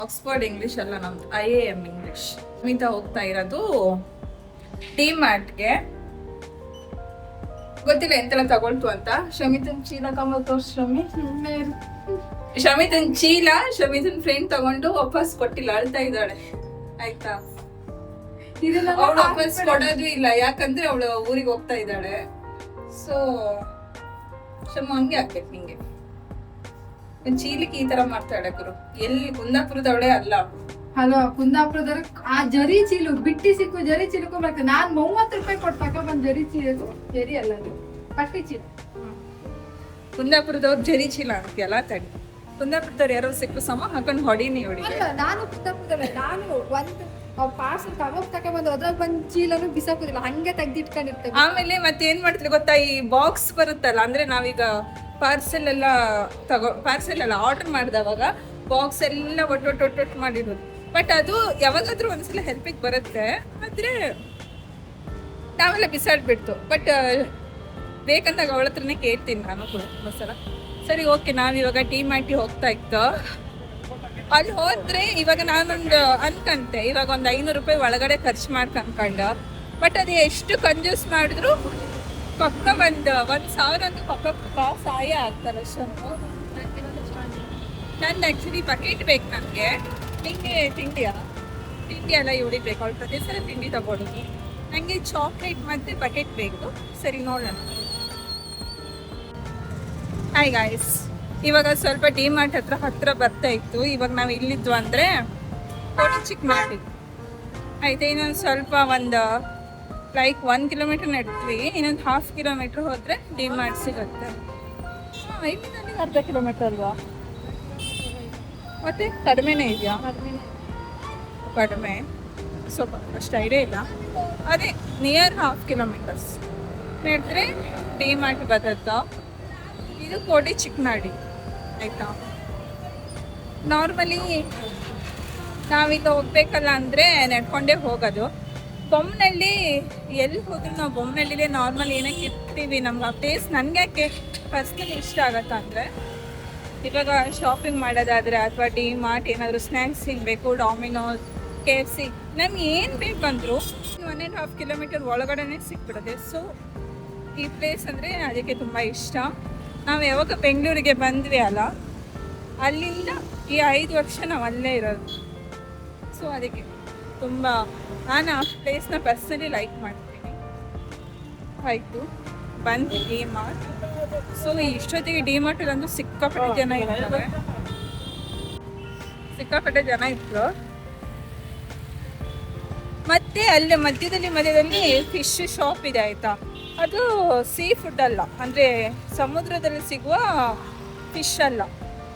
Oxford English ಅಲ್ಲ, ನಮ್ದು IAM English. Smita ಹೋಗ್ತಾ ಇರೋದು ಡಿಮಾರ್ಟ್ಗೆ. ಗೊತ್ತಿಲ್ಲ ಎಂತೆಲ್ಲ ತಗೊಳ್ತು ಅಂತ. ಶಮಿತನ್ ಚೀಲ ತಗೊಂಡು ತೋರ್ಸ್ ಶಮಿತನ್ ಚೀಲ ಶಮಿತನ್ ಫ್ರೆಂಡ್ ತಗೊಂಡು ವಾಪಸ್ ಕೊಟ್ಟಿಲ್ಲ, ಅಳ್ತಾ ಇದ್ದಾಳೆ. ಆಯ್ತಾ, ಅವಳು ವಾಪಸ್ ಕೊಡೋದು ಇಲ್ಲ, ಯಾಕಂದ್ರೆ ಅವಳು ಊರಿಗೆ ಹೋಗ್ತಾ ಇದ್ದಾಳೆ. ಸೊ ಶಮ ಹಂಗೆ ಆಗ್ಬೇಕು ನಿಂಗೆ. ಚೀಲಿಕ್ಕೆ ಈ ತರ ಮಾಡ್ತಾಳೆ ಗುರು. ಎಲ್ಲಿ ಕುಂದಾಪುರದವಳೆ ಅಲ್ಲ. ಹಲೋ, ಕುಂದಾಪುರದವ್ರ ಆ ಜರಿ ಚೀಲು ಬಿಟ್ಟಿ ಸಿಕ್ಕು ಜರಿ ಚೀಲಕ್ಕೂ ಬೇಕು. ನಾನ್ 30 ರೂಪಾಯಿ ಕೊಟ್ಟು ತಗೊಂಡ್ ಜರಿ ಚೀಲ, ಜರಿ ಅಲ್ಲ ಅದು ಪಟ್ಟಿ ಚೀಲ. ಕುಂದಾಪುರದವ್ರು ಜರಿ ಚೀಲ ಅಂತೀಯಲ್ಲ, ತಡಿ. ಕುಂದಾಪುರದವ್ರು ಯಾರೋ ಸಿಕ್ಕು ಸಮ ಹಾಕೊಂಡು ಹೊಡಿನಿ ಹೊಡಿ. ನಾನು ಕುಂದಾಪುರದವೇ. ನಾನು ಒಂದು ಪಾರ್ಸಲ್ ತಗೊಂಡ್ಬಂದು ಅದ್ರಾಗ ಬಂದ್ ಚೀಲನು ಬಿಸಾಕೋದಿಲ್ಲ, ಹಂಗೆ ತೆಗ್ದಿಟ್ಕೊಂಡಿರ್ತೇವೆ. ಆಮೇಲೆ ಮತ್ತೆ ಏನ್ ಮಾಡ್ತೀವಿ ಗೊತ್ತಾ, ಈ ಬಾಕ್ಸ್ ಬರುತ್ತಲ್ಲ, ಅಂದ್ರೆ ನಾವೀಗ ಪಾರ್ಸೆಲ್ ಎಲ್ಲ ಆರ್ಡರ್ ಮಾಡಿದವಾಗ ಬಾಕ್ಸ್ ಎಲ್ಲ ಒಟ್ಟೊಟ್ಟು ಮಾಡಿರೋದು. ಬಟ್ ಅದು ಯಾವಾಗಾದ್ರೂ ಒಂದ್ಸಲ ಹೆಲ್ಪಿಗೆ ಬರುತ್ತೆ, ಆದ್ರೆ ನಾವೆಲ್ಲ ಬಿಸಾಡ್ಬಿಡ್ತು. ಬಟ್ ಬೇಕಂದಾಗ ಅವಳ ಹತ್ರನೇ ಕೇಳ್ತೀನಿ ನಾನು ಕೂಡ ಸಲ. ಸರಿ ಓಕೆ, ನಾವಿವಾಗ ಡಿಮಾರ್ಟ್ ಹೋಗ್ತಾ ಇತ್ತು. ಅಲ್ಲಿ ಹೋದ್ರೆ ಇವಾಗ ನಾನೊಂದು ಅನ್ಕಂತೆ, ಇವಾಗ ಒಂದು 500 ರೂಪಾಯಿ ಒಳಗಡೆ ಖರ್ಚು ಮಾಡ್ಕೊಂಡ್ಕೊಂಡ. ಬಟ್ ಅದು ಎಷ್ಟು ಕಂಜೂಸ್ ಮಾಡಿದ್ರು ಪಕ್ಕ ಒಂದು 1000 ಅಂತೂ ಪಕ್ಕ ಸಹಾಯ ಆಗ್ತಾರೆ. ನಂದು ಆ್ಯಕ್ಚುಲಿ ಬಕೆಟ್ ಬೇಕು ನನಗೆ. ನಿಂಗೆ ತಿಂಡಿ ಎಲ್ಲ ಇವಳಿಗೆ ಬೇಕು, ಅವಳು ಪ್ರತಿ ಸಲ ತಿಂಡಿ ತಗೊಳ್ಳೋದು. ನನಗೆ ಚಾಕ್ಲೇಟ್ ಮತ್ತು ಬಕೆಟ್ ಬೇಕು. ಸರಿ ನೋಡೋಣ. ಹಾಯ್ ಗಾಯ್ಸ್, ಇವಾಗ ಸ್ವಲ್ಪ ಡಿಮಾರ್ಟ್ ಹತ್ರ ಬರ್ತಾ ಇತ್ತು. ಇವಾಗ ನಾವು ಇಲ್ಲಿದ್ವು ಅಂದರೆ ಕೋಟಿ ಚಿಕ್ಕ ಮಾಡಿದ್ವಿ ಆಯ್ತು. ಇನ್ನೊಂದು ಸ್ವಲ್ಪ ಒಂದು ಲೈಕ್ 1 ಕಿಲೋಮೀಟರ್ ನಡ್ತೀವಿ. ಇನ್ನೊಂದು 1/2 ಕಿಲೋಮೀಟರ್ ಹೋದರೆ ಡಿಮಾರ್ಟ್ ಸಿಗುತ್ತೆ. ಇಲ್ಲಿ ನನಗೆ 1/2 ಕಿಲೋಮೀಟರ್ ಅಲ್ವಾ? ಮತ್ತೆ ಕಡಿಮೆನೇ ಇದೆಯಾ? ಕಡಿಮೆ, ಸ್ವಲ್ಪ ಅಷ್ಟು ಐಡಿಯಾ ಇಲ್ಲ. ಅದೇ ನಿಯರ್ 1/2 ಕಿಲೋಮೀಟರ್ಸ್ ನಡೆದ್ರೆ ಡಿಮಾರ್ಟ್ ಬರುತ್ತಾ. ಇದು ಕೋಟಿ ಚಿಕ್ಕನಾಡಿ ಆಯಿತಾ. ನಾರ್ಮಲಿ ನಾವೀಗ ಹೋಗ್ಬೇಕಲ್ಲ ಅಂದರೆ ನಡ್ಕೊಂಡೇ ಹೋಗೋದು. ಬೊಮ್ಮನಹಳ್ಳಿ ಎಲ್ಲಿ ಹೋದ್ರು ನಾವು ಬೊಮ್ಮನಹಳ್ಳಿಲೇ ನಾರ್ಮಲ್ ಏನಕ್ಕೆ ಇರ್ತೀವಿ. ನಮ್ಗೆ ಆ ಪ್ಲೇಸ್ ನನಗೆ ಯಾಕೆ ಪರ್ಸ್ನಲಿ ಇಷ್ಟ ಆಗತ್ತೆ ಅಂದರೆ, ಇವಾಗ ಶಾಪಿಂಗ್ ಮಾಡೋದಾದರೆ ಅಥವಾ ಡಿಮಾರ್ಟ್ ಏನಾದರೂ ಸ್ನ್ಯಾಕ್ಸ್ ತಿನ್ನಬೇಕು, ಡಾಮಿನೋಸ್, KFC, ನಮ್ಗೆ ಏನು ಬೇಕಂದ್ರು 1.5 ಕಿಲೋಮೀಟರ್ ಒಳಗಡೆನೇ ಸಿಕ್ಬಿಡುತ್ತೆ. ಸೊ ಈ ಪ್ಲೇಸ್ ಅಂದರೆ ಅದಕ್ಕೆ ತುಂಬ ಇಷ್ಟ. ನಾವು ಯಾವಾಗ ಬೆಂಗಳೂರಿಗೆ ಬಂದ್ವಿ ಅಲ್ಲ, ಅಲ್ಲಿಂದ ಈ 5 ವರ್ಷ ನಾವು ಅಲ್ಲೇ ಇರೋದು. ಸೊ ಅದಕ್ಕೆ ತುಂಬ ನಾನು ಆ ಪ್ಲೇಸ್ನ ಪರ್ಸನಲಿ ಲೈಕ್ ಮಾಡ್ತೀನಿ. ಆಯಿತು, ಬಂದು ಡಿಮಾರ್ಟ್. ಸೊ ಇಷ್ಟೊತ್ತಿಗೆ ಡಿಮಾರ್ಟಲ್ಲಂತೂ ಸಿಕ್ಕಾಪಟ್ಟೆ ಜನ ಇರ್ತಾರೆ, ಸಿಕ್ಕಾಪಟ್ಟೆ ಜನ ಇದ್ರು. ಮತ್ತೆ ಅಲ್ಲಿ ಮಧ್ಯದಲ್ಲಿ ಫಿಶ್ ಶಾಪ್ ಇದೆ ಆಯಿತಾ. ಅದು ಸೀ ಫುಡ್ ಅಲ್ಲ, ಅಂದರೆ ಸಮುದ್ರದಲ್ಲಿ ಸಿಗುವ ಫಿಶ್ ಅಲ್ಲ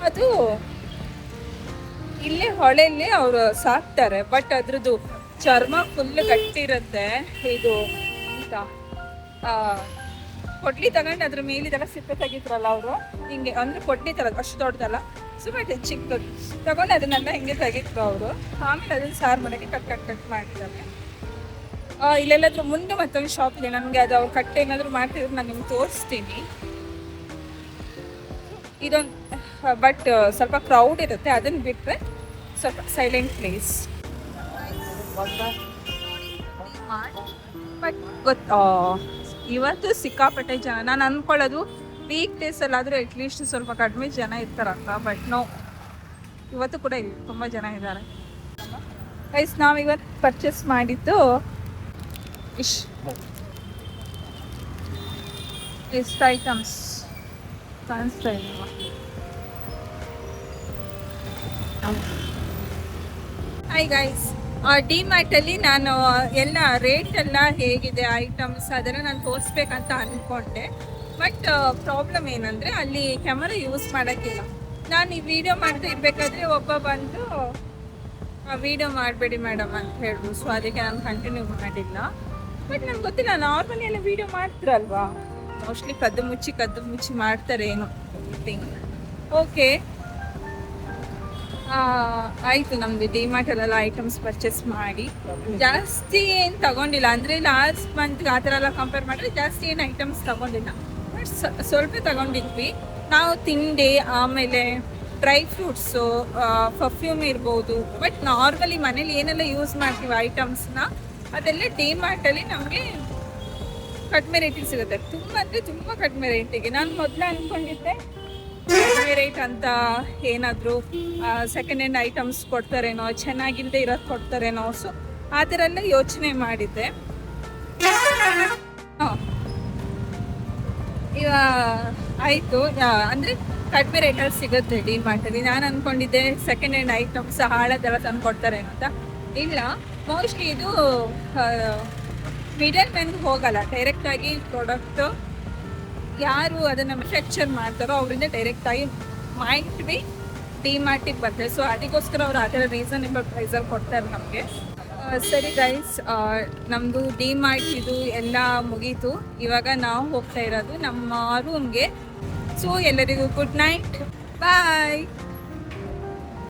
ಅದು. ಇಲ್ಲೇ ಹೊಳೆಯಲ್ಲಿ ಅವರು ಸಾಕ್ತಾರೆ. ಬಟ್ ಅದ್ರದ್ದು ಚರ್ಮ ಫುಲ್ ಗಟ್ಟಿರುತ್ತೆ. ಇದು ಅಂತ ಕೊಡ್ಲಿ ತಗೊಂಡು ಅದ್ರ ಮೇಲಿದೆಲ್ಲ ಸಿಪ್ಪೆ ತೆಗಿದ್ರಲ್ಲ ಅವರು, ಹಿಂಗೆ ಅಂದ್ರೆ ಕೊಡ್ಲಿ ತರೋದು ಅಷ್ಟು ದೊಡ್ಡದಲ್ಲ, ಸುಮ್ಮನೆ ಚಿಕ್ಕದು ತಗೊಂಡು ಅದನ್ನೆಲ್ಲ ಹಿಂಗೆ ತೆಗಿದ್ರು ಅವರು. ಆಮೇಲೆ ಅದನ್ನ ಸಾರು ಮಾಡೋಕ್ಕೆ ಕಟ್ ಮಾಡಿದ್ದಾರೆ. ಇಲ್ಲೆಲ್ಲಾದ್ರೂ ಮುಂದೆ ಮತ್ತೊಂದು ಶಾಪ್ ಇದೆ, ನನಗೆ ಅದು ಅವ್ರು ಕಟ್ ಏನಾದರೂ ಮಾಡ್ತಿದ್ರು ನಾನು ನಿಮ್ಗೆ ತೋರಿಸ್ತೀನಿ. ಇದೊಂದು ಬಟ್ ಸ್ವಲ್ಪ ಕ್ರೌಡ್ ಇರುತ್ತೆ, ಅದನ್ನು ಬಿಟ್ಟರೆ ಸ್ವಲ್ಪ ಸೈಲೆಂಟ್ ಪ್ಲೇಸ್. ಬಟ್ ಇವತ್ತು ಸಿಕ್ಕಾಪಟ್ಟೆ ಜನ. ನಾನು ಅಂದ್ಕೊಳ್ಳೋದು ವೀಕ್ ಡೇಸಲ್ಲಾದರೂ ಅಟ್ಲೀಸ್ಟ್ ಸ್ವಲ್ಪ ಕಡಿಮೆ ಜನ ಇರ್ತಾರಂತ. ಬಟ್ ನೋ, ಇವತ್ತು ಕೂಡ ತುಂಬ ಜನ ಇದ್ದಾರೆ. ಗೈಸ್, ನಾವಿವತ್ತು ಪರ್ಚೇಸ್ ಮಾಡಿದ್ದು ಇಷ್ಟು ಐಟಮ್ಸ್ ಕಾಣಿಸ್ತಾ ಇಲ್ವಾ? ಹಾಯ್ ಗೈಸ್, ಡಿಮಾರ್ಟಲ್ಲಿ ನಾನು ಎಲ್ಲ ರೇಟ್ ಎಲ್ಲ ಹೇಗಿದೆ ಐಟಮ್ಸ್ ಅದನ್ನು ನಾನು ತೋರಿಸ್ಬೇಕಂತ ಅಂದ್ಕೊಂಡೆ. ಬಟ್ ಪ್ರಾಬ್ಲಮ್ ಏನಂದರೆ ಅಲ್ಲಿ ಕ್ಯಾಮರಾ ಯೂಸ್ ಮಾಡೋಕ್ಕಿಲ್ಲ. ನಾನು ಈ ವಿಡಿಯೋ ಮಾಡ್ತಾ ಇರಬೇಕಾದ್ರೆ ಒಬ್ಬ ಬಂದು ವಿಡಿಯೋ ಮಾಡಬೇಡಿ ಮೇಡಮ್ ಅಂತ ಹೇಳಿದ್ರು. ಸೊ ಅದಕ್ಕೆ ನಾನು ಕಂಟಿನ್ಯೂ ಮಾಡಿಲ್ಲ. ಬಟ್ ನಂಗೆ ಗೊತ್ತಿಲ್ಲ, ನಾರ್ಮಲಿ ಎಲ್ಲ ವೀಡಿಯೋ ಮಾಡ್ತಾರಲ್ವಾ, ಮೋಸ್ಟ್ಲಿ ಕದ್ದು ಮುಚ್ಚಿ ಮಾಡ್ತಾರೆ ಏನೋ. ಓಕೆ, ಆಯಿತು. ನಮ್ಮದು ಡಿಮಾರ್ಟಲ್ಲೆಲ್ಲ ಐಟಮ್ಸ್ ಪರ್ಚೇಸ್ ಮಾಡಿ ಜಾಸ್ತಿ ಏನು ತಗೊಂಡಿಲ್ಲ. ಅಂದರೆ ಲಾಸ್ಟ್ ಮಂತ್ಗೆ ಆ ಥರ ಎಲ್ಲ ಕಂಪೇರ್ ಮಾಡಿದ್ರೆ ಜಾಸ್ತಿ ಏನು ಐಟಮ್ಸ್ ತಗೊಂಡಿಲ್ಲ. ಬಟ್ ಸ್ವಲ್ಪ ತಗೊಂಡಿದ್ವಿ ನಾವು. ತಿಂಡಿ, ಆಮೇಲೆ ಡ್ರೈ ಫ್ರೂಟ್ಸು, ಪರ್ಫ್ಯೂಮ್ ಇರ್ಬೋದು. ಬಟ್ ನಾರ್ಮಲಿ ಮನೇಲಿ ಏನೆಲ್ಲ ಯೂಸ್ ಮಾಡ್ತೀವಿ ಐಟಮ್ಸ್ನ ಅದೆಲ್ಲ ಡಿಮಾರ್ಟಲ್ಲಿ ನಮಗೆ ಕಡಿಮೆ ರೇಟಿಗೆ ಸಿಗುತ್ತೆ. ತುಂಬ ಅಂದರೆ ತುಂಬ ಕಡಿಮೆ ರೇಟಿಗೆ. ನಾನು ಮೊದಲೇ ಅಂದ್ಕೊಂಡಿದ್ದೆ ಕಡಿಮೆ ರೇಟ್ ಅಂತ ಏನಾದರೂ ಸೆಕೆಂಡ್ ಹ್ಯಾಂಡ್ ಐಟಮ್ಸ್ ಕೊಡ್ತಾರೇನೋ, ಚೆನ್ನಾಗಿಲ್ಲದೆ ಇರೋದು ಕೊಡ್ತಾರೇನೋ. ಸೊ ಆ ಥರ ಎಲ್ಲ ಯೋಚನೆ ಮಾಡಿದ್ದೆ. ಆಯಿತು, ಅಂದರೆ ಕಡಿಮೆ ರೇಟಲ್ಲಿ ಸಿಗುತ್ತೆ ಡಿಮಾರ್ಟಲ್ಲಿ. ನಾನು ಅಂದ್ಕೊಂಡಿದ್ದೆ ಸೆಕೆಂಡ್ ಹ್ಯಾಂಡ್ ಐಟಮ್ಸ್ ಹಾಳದೆಲ್ಲ ತಂದು ಕೊಡ್ತಾರೇನೋ ಅಂತ. ಇಲ್ಲ, ಮೋಸ್ಟ್ಲಿ ಇದು ಮಿಡಲ್ ಮೆನ್ ಹೋಗಲ್ಲ, ಡೈರೆಕ್ಟಾಗಿ ಪ್ರಾಡಕ್ಟು ಯಾರು ಅದನ್ನು ಮ್ಯಾನುಫ್ಯಾಕ್ಚರ್ ಮಾಡ್ತಾರೋ ಅವರಿಂದ ಡೈರೆಕ್ಟಾಗಿ ಮೈಟ್ ಬಿ ಡಿಮಾರ್ಟಿಗೆ ಬರ್ತದೆ. ಸೊ ಅದಕ್ಕೋಸ್ಕರ ಅವ್ರು ಆ ಥರ ರೀಸನೇಬಲ್ ಪ್ರೈಸಲ್ಲಿ ಕೊಡ್ತಾರೆ ನಮಗೆ. ಸರಿ ಗೈಸ್, ನಮ್ಮದು ಡಿಮಾರ್ಟ್ ಇದು ಎಲ್ಲ ಮುಗೀತು. ಇವಾಗ ನಾವು ಹೋಗ್ತಾ ಇರೋದು ನಮ್ಮ ರೂಮ್ಗೆ. ಸೊ ಎಲ್ಲರಿಗೂ ಗುಡ್ ನೈಟ್, ಬಾಯ್.